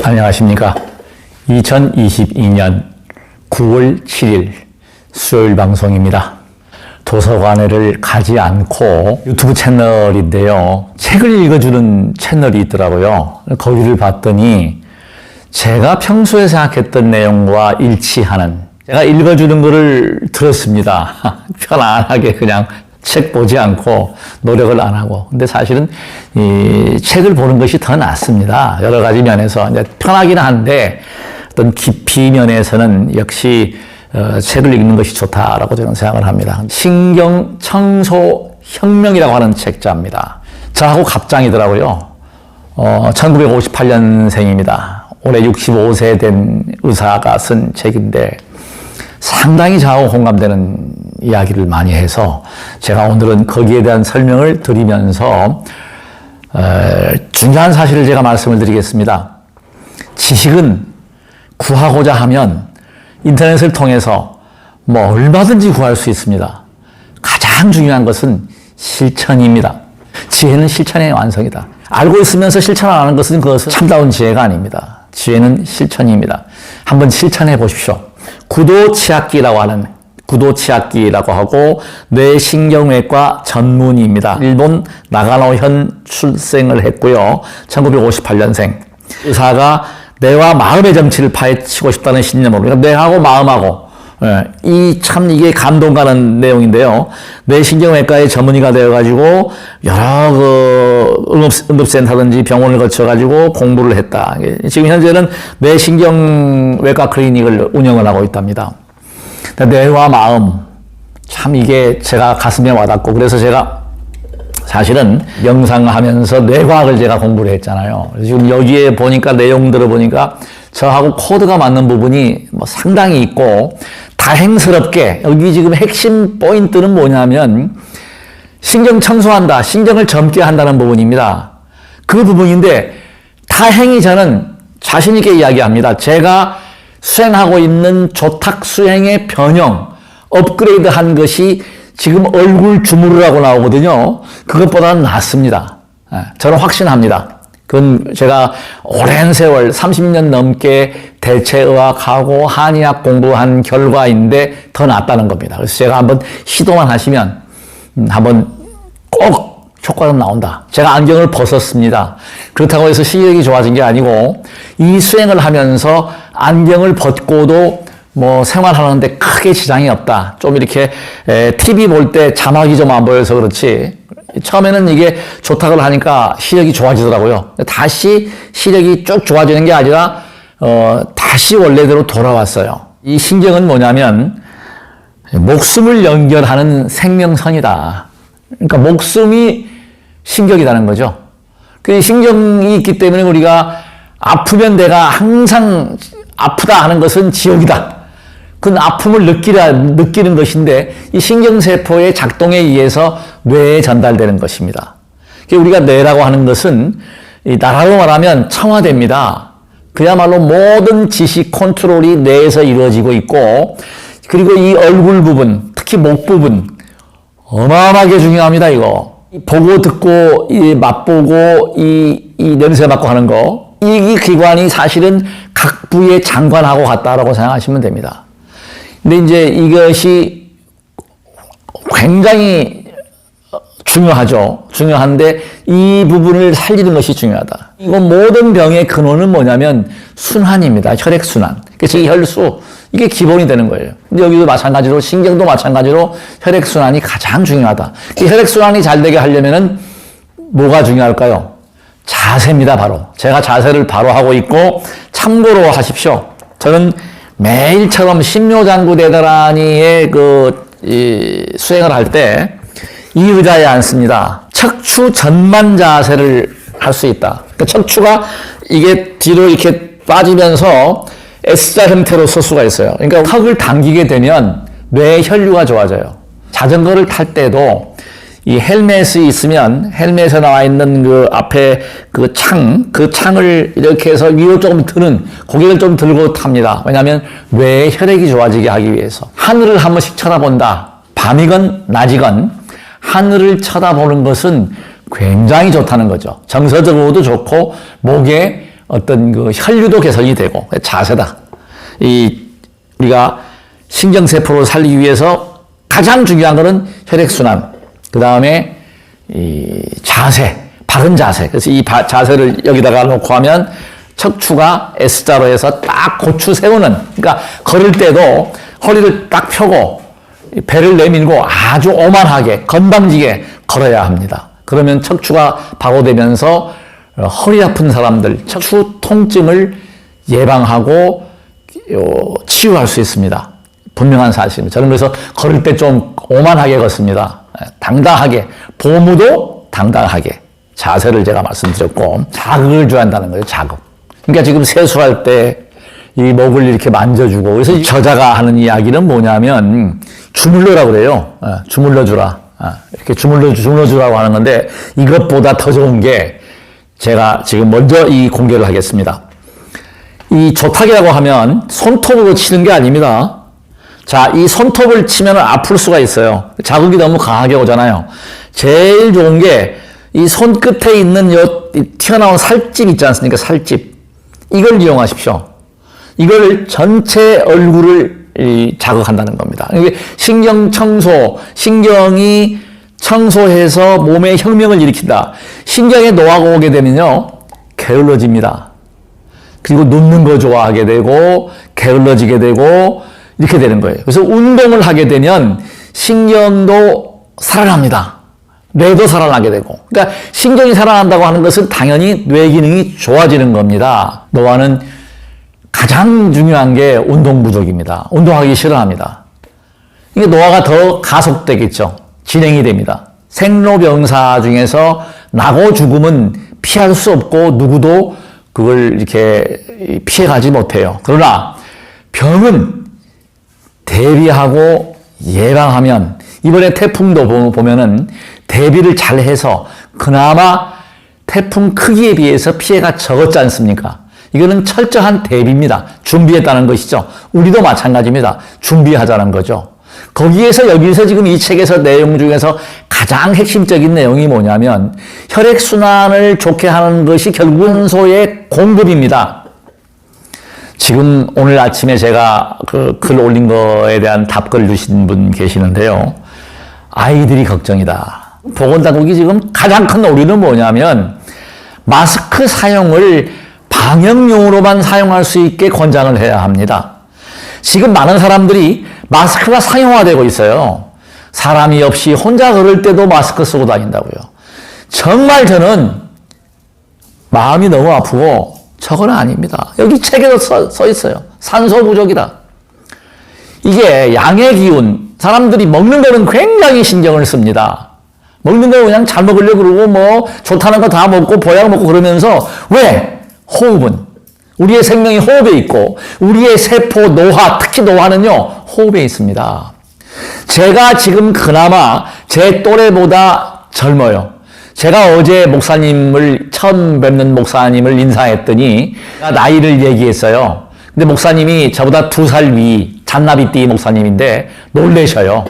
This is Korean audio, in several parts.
안녕하십니까. 2022년 9월 7일 수요일 방송입니다. 도서관에를 가지 않고 유튜브 채널인데요. 책을 읽어주는 채널이 있더라고요. 거기를 봤더니 제가 평소에 생각했던 내용과 일치하는, 제가 읽어주는 거를 들었습니다. 편안하게 그냥 책 보지 않고 노력을 안 하고. 근데 사실은 이 책을 보는 것이 더 낫습니다. 여러 가지 면에서. 이제 편하긴 한데 어떤 깊이 면에서는 역시 책을 읽는 것이 좋다라고 저는 생각을 합니다. 신경 청소 혁명이라고 하는 책자입니다. 저하고 갑장이더라고요. 1958년생입니다. 올해 65세 된 의사가 쓴 책인데 상당히 저하고 공감되는 이야기를 많이 해서 제가 오늘은 거기에 대한 설명을 드리면서 중요한 사실을 제가 말씀을 드리겠습니다. 지식은 구하고자 하면 인터넷을 통해서 뭐 얼마든지 구할 수 있습니다. 가장 중요한 것은 실천입니다. 지혜는 실천의 완성이다. 알고 있으면서 실천 안 하는 것은 그것은 참다운 지혜가 아닙니다. 지혜는 실천입니다. 한번 실천해 보십시오. 구도치약기라고 하고 뇌신경외과 전문의입니다. 일본 나가노현 출생을 했고요. 1958년생. 의사가 뇌와 마음의 정치를 파헤치고 싶다는 신념으로, 그러니까 뇌하고 마음하고, 이게 감동 가는 내용인데요. 뇌신경외과의 전문의가 되어가지고 여러 응급센터든지 병원을 거쳐가지고 공부를 했다. 지금 현재는 뇌신경외과 클리닉을 운영을 하고 있답니다. 뇌와 마음, 참 이게 제가 가슴에 와닿고, 그래서 제가 사실은 명상하면서 뇌과학을 제가 공부를 했잖아요. 지금 여기에 보니까 내용들을 보니까 저하고 코드가 맞는 부분이 상당히 있고, 다행스럽게 여기 지금 핵심 포인트는 뭐냐면 신경 청소한다, 신경을 젊게 한다는 부분입니다. 그 부분인데 다행히 저는 자신 있게 이야기합니다. 제가 수행하고 있는 조탁 수행의 변형, 업그레이드 한 것이 지금 얼굴 주무르라고 나오거든요. 그것보다는 낫습니다. 저는 확신합니다. 그건 제가 오랜 세월 30년 넘게 대체의학하고 한의학 공부한 결과인데 더 낫다는 겁니다. 그래서 제가 한번 시도만 하시면 한번 꼭 효과는 나온다. 제가 안경을 벗었습니다. 그렇다고 해서 시력이 좋아진 게 아니고 이 수행을 하면서 안경을 벗고도 생활하는데 크게 지장이 없다. 좀 이렇게 TV 볼 때 자막이 좀 안 보여서 그렇지. 처음에는 이게 조탁을 하니까 시력이 좋아지더라고요. 다시 시력이 쭉 좋아지는 게 아니라 다시 원래대로 돌아왔어요. 이 신경은 뭐냐면 목숨을 연결하는 생명선이다. 그러니까 목숨이 신경이라는 거죠. 그 신경이 있기 때문에 우리가 아프면 내가 항상 아프다 하는 것은 지옥이다. 그건 아픔을 느끼는 것인데 이 신경세포의 작동에 의해서 뇌에 전달되는 것입니다. 우리가 뇌라고 하는 것은 나라로 말하면 청와대입니다. 그야말로 모든 지식 컨트롤이 뇌에서 이루어지고 있고, 그리고 이 얼굴 부분, 특히 목 부분 어마어마하게 중요합니다. 이거 보고 듣고 맛보고 이 냄새 맡고 하는 거, 이 기관이 사실은 각 부의 장관하고 같다라고 생각하시면 됩니다. 근데 이제 이것이 굉장히 중요하죠. 중요한데 이 부분을 살리는 것이 중요하다. 이거 모든 병의 근원은 뭐냐면 순환입니다. 혈액순환. 그래서 이 혈수, 이게 기본이 되는 거예요. 근데 여기도 마찬가지로, 신경도 마찬가지로 혈액순환이 가장 중요하다. 이 혈액순환이 잘 되게 하려면은 뭐가 중요할까요? 자세입니다, 바로. 제가 자세를 바로 하고 있고, 참고로 하십시오. 저는 매일처럼 신묘장구 대단하니의 수행을 할 때 이 의자에 앉습니다. 척추 전만 자세를 할 수 있다. 그러니까 척추가 이게 뒤로 이렇게 빠지면서 S자 형태로 설 수가 있어요. 그러니까 턱을 당기게 되면 뇌 혈류가 좋아져요. 자전거를 탈 때도 이 헬멧이 있으면 헬멧에 나와 있는 그 앞에 그 창을 이렇게 해서 위로 조금 드는, 고개를 좀 들고 탑니다. 왜냐하면 뇌의 혈액이 좋아지게 하기 위해서. 하늘을 한 번씩 쳐다본다. 밤이건 낮이건 하늘을 쳐다보는 것은 굉장히 좋다는 거죠. 정서적으로도 좋고 목에 어떤 그 혈류도 개선이 되고 자세다. 우리가 신경세포를 살리기 위해서 가장 중요한 것은 혈액순환, 그 다음에 이 자세, 바른 자세. 그래서 이 자세를 여기다가 놓고 하면 척추가 S자로 해서 딱 고추 세우는, 그러니까 걸을 때도 허리를 딱 펴고 배를 내밀고 아주 오만하게 건방지게 걸어야 합니다. 그러면 척추가 방어되면서 허리 아픈 사람들 척추 통증을 예방하고 치유할 수 있습니다. 분명한 사실입니다. 저는 그래서 걸을 때 좀 오만하게 걷습니다. 당당하게, 보무도 당당하게 자세를 제가 말씀드렸고, 자극을 줘야 한다는 거예요. 자극. 그러니까 지금 세수할 때 이 목을 이렇게 만져주고, 그래서 저자가 하는 이야기는 뭐냐면 주물러라고 그래요. 주물러주라. 이렇게 주물러주라고 하는 건데, 이것보다 더 좋은 게 제가 지금 먼저 이 공개를 하겠습니다. 이 조탁이라고 하면 손톱으로 치는 게 아닙니다. 자, 이 손톱을 치면 아플 수가 있어요. 자극이 너무 강하게 오잖아요. 제일 좋은 게 이 손끝에 있는 튀어나온 살집 있지 않습니까? 살집. 이걸 이용하십시오. 이걸 전체 얼굴을 자극한다는 겁니다. 이게 신경 청소, 신경이 청소해서 몸에 혁명을 일으킨다. 신경에 노화가 오게 되면요, 게을러집니다. 그리고 눕는 거 좋아하게 되고, 게을러지게 되고, 이렇게 되는 거예요. 그래서 운동을 하게 되면 신경도 살아납니다. 뇌도 살아나게 되고. 그러니까 신경이 살아난다고 하는 것은 당연히 뇌 기능이 좋아지는 겁니다. 노화는 가장 중요한 게 운동 부족입니다. 운동하기 싫어합니다. 이게 노화가 더 가속되겠죠. 진행이 됩니다. 생로병사 중에서 나고 죽음은 피할 수 없고 누구도 그걸 이렇게 피해가지 못해요. 그러나 병은 대비하고 예방하면, 이번에 태풍도 보면은 대비를 잘 해서 그나마 태풍 크기에 비해서 피해가 적었지 않습니까? 이거는 철저한 대비입니다. 준비했다는 것이죠. 우리도 마찬가지입니다. 준비하자는 거죠. 거기에서 여기서 지금 이 책에서 내용 중에서 가장 핵심적인 내용이 뭐냐면 혈액순환을 좋게 하는 것이 결국은 산소의 공급입니다. 지금 오늘 아침에 제가 그 글 올린 거에 대한 답글 주신 분 계시는데요. 아이들이 걱정이다. 보건당국이 지금 가장 큰 오류는 뭐냐면 마스크 사용을 방역용으로만 사용할 수 있게 권장을 해야 합니다. 지금 많은 사람들이 마스크가 상용화되고 있어요. 사람이 없이 혼자 걸을 때도 마스크 쓰고 다닌다고요. 정말 저는 마음이 너무 아프고 저건 아닙니다. 여기 책에도 써 있어요. 산소 부족이다. 이게 양의 기운, 사람들이 먹는 거는 굉장히 신경을 씁니다. 먹는 거 그냥 잘 먹으려고 그러고 뭐 좋다는 거 다 먹고 보약 먹고 그러면서 왜? 호흡은 우리의 생명이 호흡에 있고 우리의 세포 노화, 특히 노화는요 호흡에 있습니다. 제가 지금 그나마 제 또래보다 젊어요. 제가 어제 목사님을 처음 뵙는 목사님을 인사했더니 나이를 얘기했어요. 근데 목사님이 저보다 2살 위 잔나비띠 목사님인데 놀래셔요.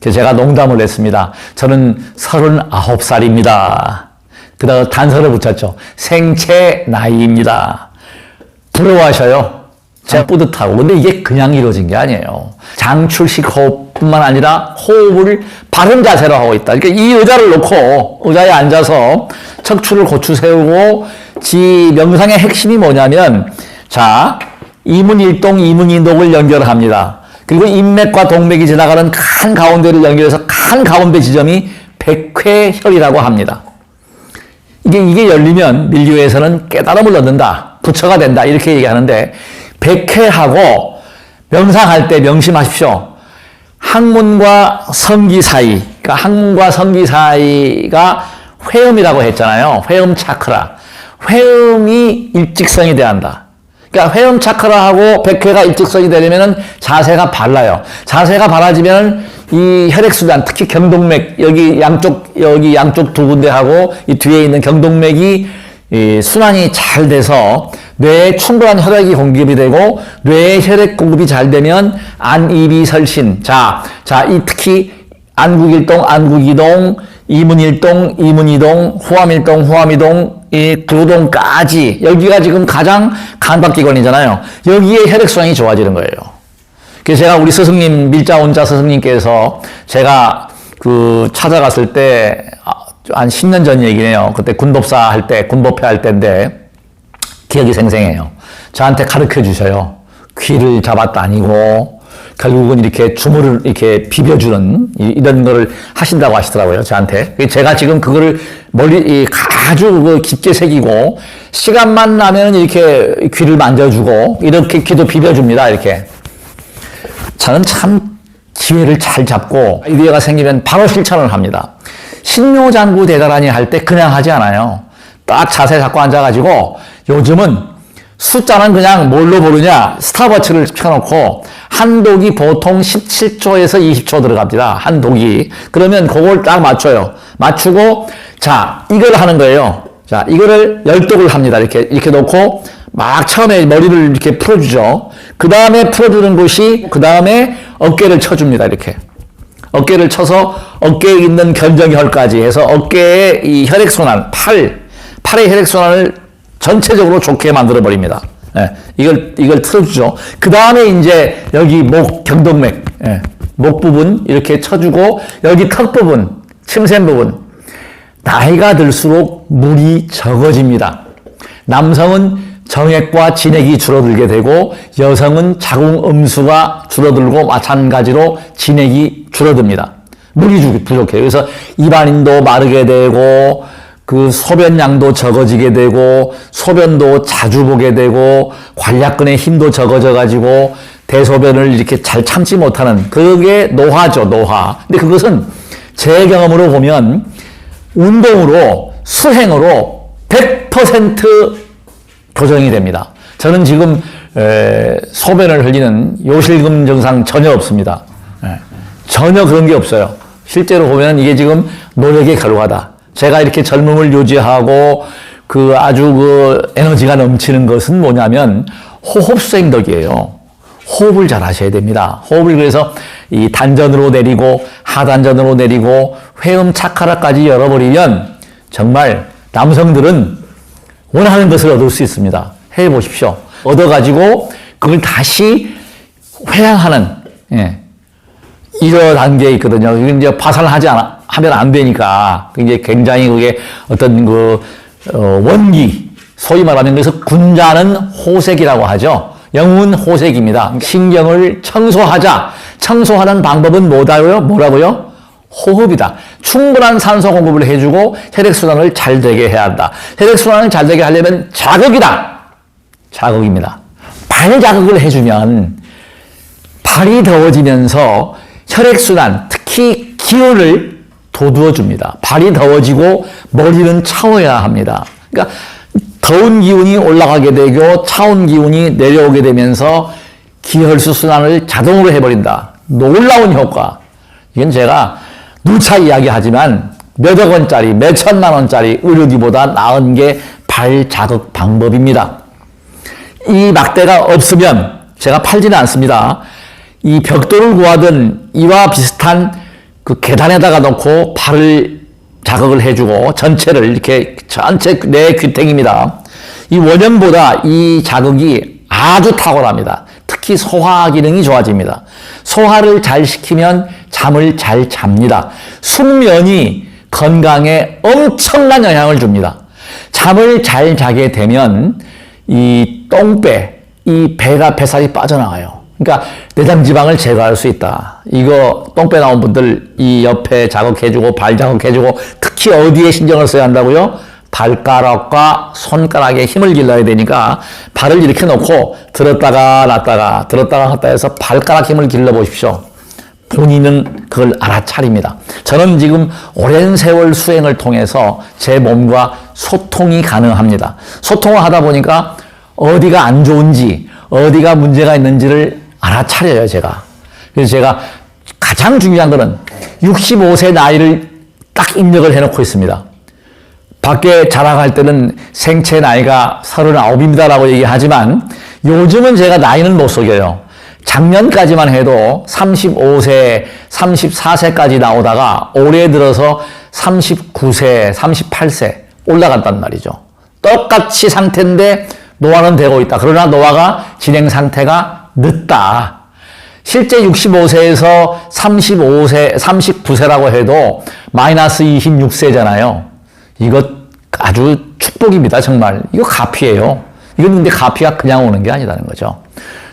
그래서 제가 농담을 했습니다. 저는 39살입니다. 그다음 단서를 붙였죠. 생체 나이입니다. 부러워하셔요. 제가 뿌듯하고. 근데 이게 그냥 이루어진 게 아니에요. 장출식 호흡뿐만 아니라 호흡을 바른 자세로 하고 있다. 그러니까 이 의자를 놓고 의자에 앉아서 척추를 고추 세우고 명상의 핵심이 뭐냐면 자, 이문일동, 이문이동을 연결합니다. 그리고 인맥과 동맥이 지나가는 칸 가운데를 연결해서 칸 가운데 지점이 백회혈이라고 합니다. 이게 열리면 밀교에서는 깨달음을 얻는다. 부처가 된다. 이렇게 얘기하는데 백회하고 명상할 때 명심하십시오. 항문과 성기 사이, 그러니까 항문과 성기 사이가 회음이라고 했잖아요. 회음 차크라. 회음이 일직선이 돼야 한다. 그러니까 회음 차크라하고 백회가 일직선이 되려면 자세가 발라요. 자세가 발라지면 이 혈액순환, 특히 경동맥, 여기 양쪽 두 군데하고 이 뒤에 있는 경동맥이 이 순환이 잘 돼서 뇌에 충분한 혈액이 공급이 되고 뇌에 혈액 공급이 잘 되면 안, 입이 설신. 이 특히 안국일동, 안국이동, 이문일동, 이문이동, 후암일동, 후암이동, 이 구동까지 여기가 지금 가장 간박기관이잖아요. 여기에 혈액순환이 좋아지는 거예요. 그래서 제가 우리 스승님, 밀자원자 스승님께서 제가 찾아갔을 때 한 10년 전 얘기네요. 그때 군법사 할 때, 군법회 할 때인데 기억이 생생해요. 저한테 가르쳐 주셔요. 귀를 잡았다니고 결국은 이렇게 주물을 이렇게 비벼주는 이런 거를 하신다고 하시더라고요. 저한테. 제가 지금 그거를 아주 깊게 새기고 시간만 나면 이렇게 귀를 만져주고 이렇게 귀도 비벼줍니다. 이렇게. 저는 참 기회를 잘 잡고 아이디어가 생기면 바로 실천을 합니다. 신묘장구 대단하니 할 때 그냥 하지 않아요. 딱 자세 잡고 앉아가지고 요즘은 숫자는 그냥 뭘로 보느냐 스탑워치를 켜놓고 한 독이 보통 17초에서 20초 들어갑니다. 한 독이. 그러면 그걸 딱 맞춰요. 맞추고 자 이걸 하는 거예요. 자 이거를 10독을 합니다. 이렇게 놓고 막 처음에 머리를 이렇게 풀어주죠. 그 다음에 풀어주는 곳이 그 다음에 어깨를 쳐줍니다. 이렇게. 어깨를 쳐서 어깨에 있는 견정혈까지 해서 어깨의 이 혈액순환, 팔의 혈액순환을 전체적으로 좋게 만들어버립니다. 예, 이걸 틀어주죠. 그 다음에 이제 여기 목, 경동맥, 예, 목 부분 이렇게 쳐주고 여기 턱 부분, 침샘 부분. 나이가 들수록 물이 적어집니다. 남성은 정액과 진액이 줄어들게 되고 여성은 자궁 음수가 줄어들고 마찬가지로 진액이 줄어듭니다. 물이 부족해요. 그래서 입안인도 마르게 되고 소변량도 적어지게 되고 소변도 자주 보게 되고 관략근의 힘도 적어져 가지고 대소변을 이렇게 잘 참지 못하는 그게 노화죠. 노화. 근데 그것은 제 경험으로 보면 운동으로 수행으로 100% 교정이 됩니다. 저는 지금 소변을 흘리는 요실금 증상 전혀 없습니다. 전혀 그런 게 없어요. 실제로 보면 이게 지금 노력의 결과다. 제가 이렇게 젊음을 유지하고 아주 에너지가 넘치는 것은 뭐냐면 호흡 수행 덕이에요. 호흡을 잘 하셔야 됩니다. 호흡을 그래서 이 단전으로 내리고 하단전으로 내리고 회음 차크라까지 열어버리면 정말 남성들은 원하는 것을 얻을 수 있습니다. 해보십시오. 얻어가지고 그걸 다시 회양하는, 이런 단계에 있거든요. 이제 하면 안 되니까. 이제 굉장히 그게 어떤 원기, 소위 말하면 그래서 군자는 호색이라고 하죠. 영웅은 호색입니다. 신경을 청소하자. 청소하는 방법은 뭐라고요? 호흡이다. 충분한 산소 공급을 해주고 혈액순환을 잘 되게 해야 한다. 혈액순환을 잘 되게 하려면 자극이다. 자극입니다. 발 자극을 해주면 발이 더워지면서 혈액순환, 특히 기운을 돋우어줍니다. 발이 더워지고 머리는 차워야 합니다. 그러니까 더운 기운이 올라가게 되고 차운 기운이 내려오게 되면서 기혈수 순환을 자동으로 해버린다. 놀라운 효과. 이건 제가 누차 이야기하지만 몇억 원짜리, 몇천만 원짜리 의료기보다 나은 게 발 자극 방법입니다. 이 막대가 없으면 제가 팔지는 않습니다. 이 벽돌을 구하든 이와 비슷한 계단에다가 놓고 발을 자극을 해주고 전체를 이렇게 전체 내 귀탱입니다. 이 원형보다 이 자극이 아주 탁월합니다. 특히 소화 기능이 좋아집니다. 소화를 잘 시키면 잠을 잘 잡니다. 숙면이 건강에 엄청난 영향을 줍니다. 잠을 잘 자게 되면 이 똥배, 이 뱃살이 빠져나가요. 그러니까 내장 지방을 제거할 수 있다. 이거 똥배 나온 분들 이 옆에 자극해주고 발 자극해주고 특히 어디에 신경을 써야 한다고요? 발가락과 손가락에 힘을 길러야 되니까 발을 이렇게 놓고 들었다가 놨다가 들었다가 놨다 해서 발가락 힘을 길러 보십시오. 본인은 그걸 알아차립니다. 저는 지금 오랜 세월 수행을 통해서 제 몸과 소통이 가능합니다. 소통을 하다 보니까 어디가 안 좋은지 어디가 문제가 있는지를 알아차려요, 제가. 그래서 제가 가장 중요한 거는 65세 나이를 딱 입력을 해놓고 있습니다. 밖에 자랑할 때는 생체 나이가 39입니다라고 얘기하지만 요즘은 제가 나이는 못 속여요. 작년까지만 해도 35세, 34세까지 나오다가 올해 들어서 39세, 38세 올라갔단 말이죠. 똑같이 상태인데 노화는 되고 있다. 그러나 노화가 진행 상태가 늦다. 실제 65세에서 35세, 39세라고 해도 마이너스 26세잖아요. 이거 아주 축복입니다, 정말. 이거 가피예요. 이건 근데 가피가 그냥 오는 게 아니라는 거죠.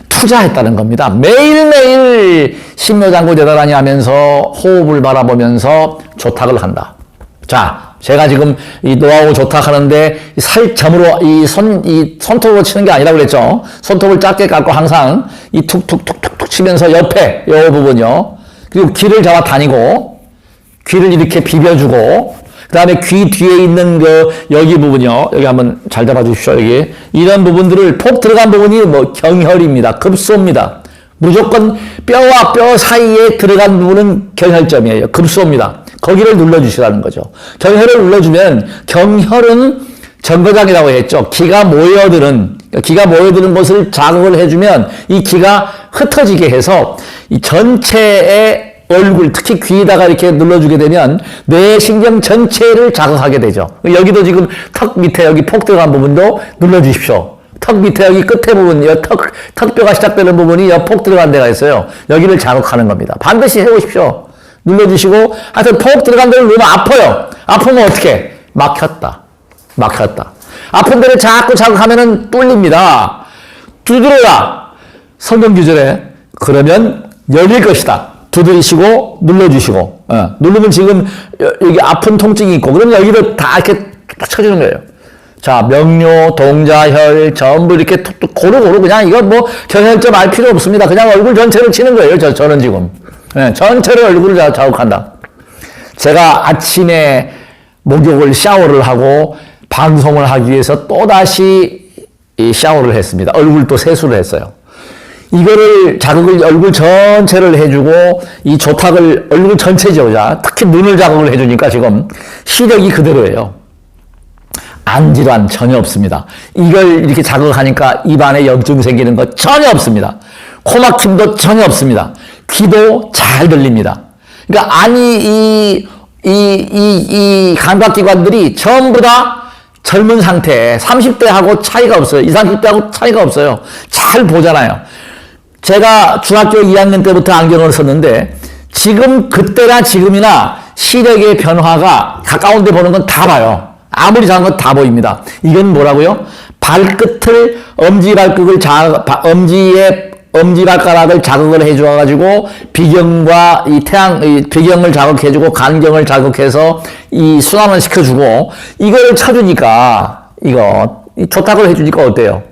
투자했다는 겁니다. 매일매일 신묘장구 되다라니 하면서 호흡을 바라보면서 조탁을 한다. 자, 제가 지금 이 노하우 조탁 하는데 살점으로 이 손톱으로 치는 게 아니라고 그랬죠. 손톱을 짧게 깎고 항상 이 툭툭툭툭툭 치면서 옆에 이 부분요. 그리고 귀를 잡아 다니고 귀를 이렇게 비벼주고 그 다음에 귀 뒤에 있는 여기 부분이요. 여기 한번 잘 잡아 주십시오. 여기. 이런 부분들을 폭 들어간 부분이 경혈입니다. 급소입니다. 무조건 뼈와 뼈 사이에 들어간 부분은 경혈점이에요. 급소입니다. 거기를 눌러주시라는 거죠. 경혈을 눌러주면 경혈은 정거장이라고 했죠. 기가 모여드는 것을 자극을 해주면 이 기가 흩어지게 해서 이 전체의 얼굴, 특히 귀에다가 이렇게 눌러주게 되면 뇌 신경 전체를 자극하게 되죠. 여기도 지금 턱 밑에 여기 폭 들어간 부분도 눌러주십시오. 턱 밑에 여기 끝에 부분, 턱뼈가 시작되는 부분이 폭 들어간 데가 있어요. 여기를 자극하는 겁니다. 반드시 해보십시오. 눌러주시고, 하여튼 폭 들어간 데를 누르면 아파요. 아프면 어떻게? 막혔다. 아픈 데를 자꾸 자극하면은 뚫립니다. 두드려라. 성경 규절에 그러면 열릴 것이다. 두드리시고 눌러주시고 누르면 지금 여기 아픈 통증이 있고 그럼 여기를 다 이렇게 쳐주는 거예요. 자, 명료, 동자혈 전부 이렇게 툭툭 고루고루 그냥 이거 경혈점 알 필요 없습니다. 그냥 얼굴 전체를 치는 거예요. 저는 지금 전체를 얼굴을 자극한다. 제가 아침에 목욕을 샤워를 하고 방송을 하기 위해서 또다시 샤워를 했습니다. 얼굴 또 세수를 했어요. 이거를 자극을 얼굴 전체를 해주고 이 조탁을 얼굴 전체죠. 자, 특히 눈을 자극을 해주니까 지금 시력이 그대로예요. 안질환 전혀 없습니다. 이걸 이렇게 자극하니까 입안에 염증 생기는 거 전혀 없습니다. 코막힘도 전혀 없습니다. 귀도 잘 들립니다. 그러니까 이 감각기관들이 전부 다 젊은 상태에 30대하고 차이가 없어요. 20, 30대하고 차이가 없어요. 잘 보잖아요. 제가 중학교 2학년 때부터 안경을 썼는데 지금 그때나 지금이나 시력의 변화가 가까운 데 보는 건 다 봐요. 아무리 작은 건 다 보입니다. 이건 뭐라고요? 발끝을 엄지발가락을 자극을 해줘가지고 비경과 비경을 자극해주고 간경을 자극해서 이 순환을 시켜주고 이거를 쳐주니까 조탁을 해주니까 어때요?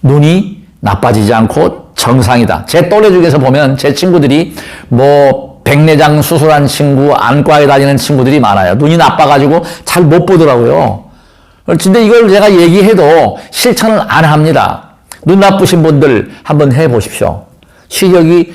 눈이 나빠지지 않고 정상이다. 제 또래 중에서 보면 제 친구들이 백내장 수술한 친구, 안과에 다니는 친구들이 많아요. 눈이 나빠가지고 잘 못 보더라고요. 근데 이걸 제가 얘기해도 실천을 안 합니다. 눈 나쁘신 분들 한번 해보십시오. 시력이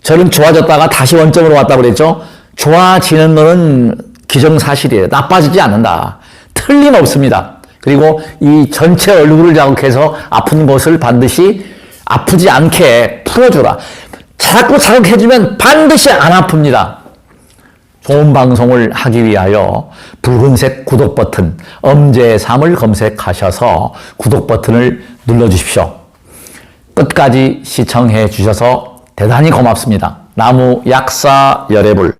저는 좋아졌다가 다시 원점으로 왔다고 그랬죠. 좋아지는 거는 기정사실이에요. 나빠지지 않는다. 틀림없습니다. 그리고 이 전체 얼굴을 자극해서 아픈 곳을 반드시 아프지 않게 풀어줘라. 자꾸 자극해주면 반드시 안 아픕니다. 좋은 방송을 하기 위하여 붉은색 구독 버튼, 엄제삼을 검색하셔서 구독 버튼을 눌러주십시오. 끝까지 시청해 주셔서 대단히 고맙습니다. 나무 약사 열애불